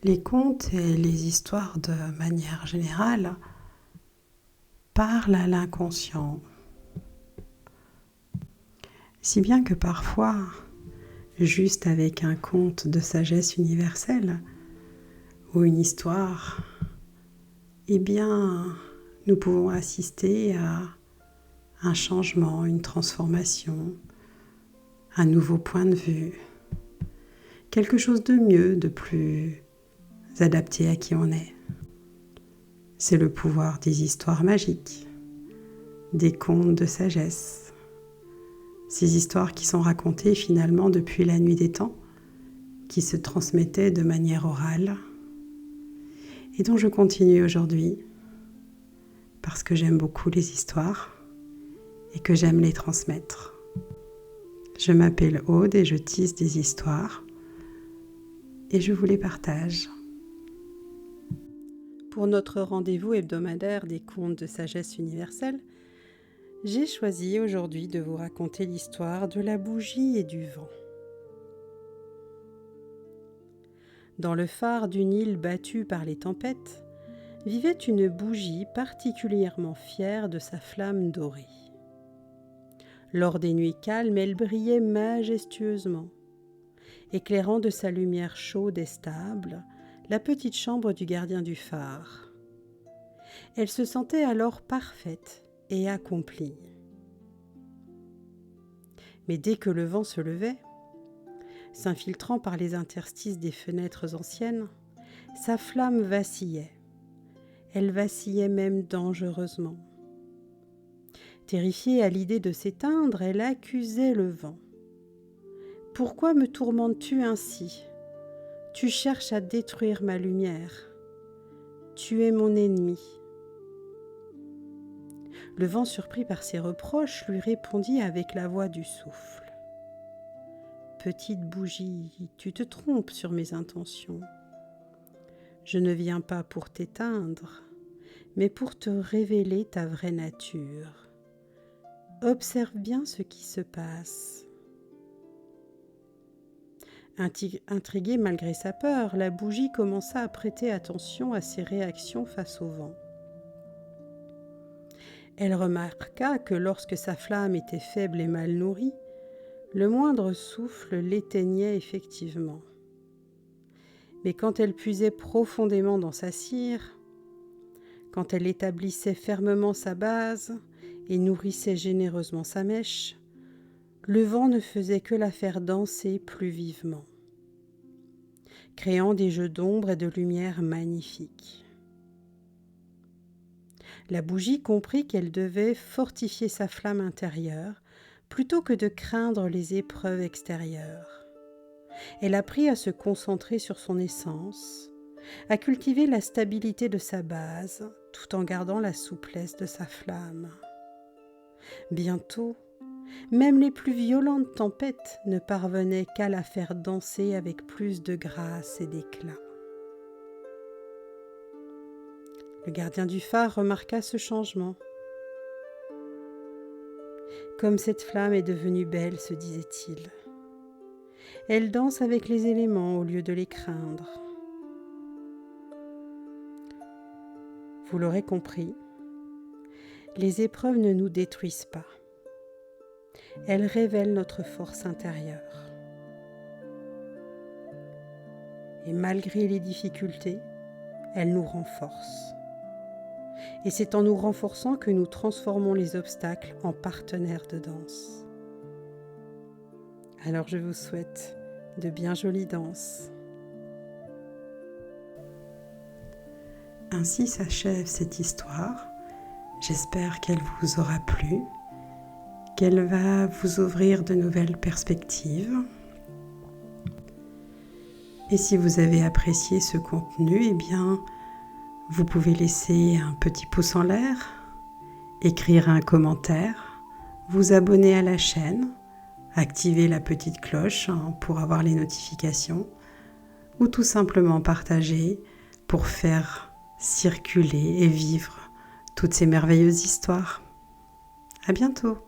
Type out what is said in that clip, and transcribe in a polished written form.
Les contes et les histoires de manière générale parlent à l'inconscient, si bien que parfois, juste avec un conte de sagesse universelle ou une histoire, eh bien, nous pouvons assister à un changement, une transformation, un nouveau point de vue, quelque chose de mieux, de plus adapté à qui on est. C'est le pouvoir des histoires magiques, des contes de sagesse, ces histoires qui sont racontées finalement depuis la nuit des temps, qui se transmettaient de manière orale et dont je continue aujourd'hui parce que j'aime beaucoup les histoires et que j'aime les transmettre. Je m'appelle Aude et je tisse des histoires et je vous les partage. Pour notre rendez-vous hebdomadaire des contes de sagesse universelle, j'ai choisi aujourd'hui de vous raconter l'histoire de la bougie et du vent. Dans le phare d'une île battue par les tempêtes, vivait une bougie particulièrement fière de sa flamme dorée. Lors des nuits calmes, elle brillait majestueusement, éclairant de sa lumière chaude et stable la petite chambre du gardien du phare. Elle se sentait alors parfaite et accomplie. Mais dès que le vent se levait, s'infiltrant par les interstices des fenêtres anciennes, sa flamme vacillait. Elle vacillait même dangereusement. Terrifiée à l'idée de s'éteindre, elle accusait le vent. « Pourquoi me tourmentes-tu ainsi ? Tu cherches à détruire ma lumière. Tu es mon ennemi. » Le vent, surpris par ses reproches, lui répondit avec la voix du souffle. « Petite bougie, tu te trompes sur mes intentions. Je ne viens pas pour t'éteindre, mais pour te révéler ta vraie nature. Observe bien ce qui se passe. » Intriguée malgré sa peur, la bougie commença à prêter attention à ses réactions face au vent. Elle remarqua que lorsque sa flamme était faible et mal nourrie, le moindre souffle l'éteignait effectivement. Mais quand elle puisait profondément dans sa cire, quand elle établissait fermement sa base et nourrissait généreusement sa mèche, le vent ne faisait que la faire danser plus vivement, créant des jeux d'ombre et de lumière magnifiques. La bougie comprit qu'elle devait fortifier sa flamme intérieure plutôt que de craindre les épreuves extérieures. Elle apprit à se concentrer sur son essence, à cultiver la stabilité de sa base tout en gardant la souplesse de sa flamme. Bientôt, même les plus violentes tempêtes ne parvenaient qu'à la faire danser avec plus de grâce et d'éclat. Le gardien du phare remarqua ce changement. « Comme cette flamme est devenue belle, se disait-il. Elle danse avec les éléments au lieu de les craindre. » Vous l'aurez compris, les épreuves ne nous détruisent pas. Elles révèlent notre force intérieure. Et malgré les difficultés, elles nous renforcent. Et c'est en nous renforçant que nous transformons les obstacles en partenaires de danse. Alors je vous souhaite de bien jolies danses. Ainsi s'achève cette histoire. J'espère qu'elle vous aura plu, qu'elle va vous ouvrir de nouvelles perspectives. Et si vous avez apprécié ce contenu, eh bien, vous pouvez laisser un petit pouce en l'air, écrire un commentaire, vous abonner à la chaîne, activer la petite cloche pour avoir les notifications, ou tout simplement partager pour faire circuler et vivre toutes ces merveilleuses histoires. À bientôt!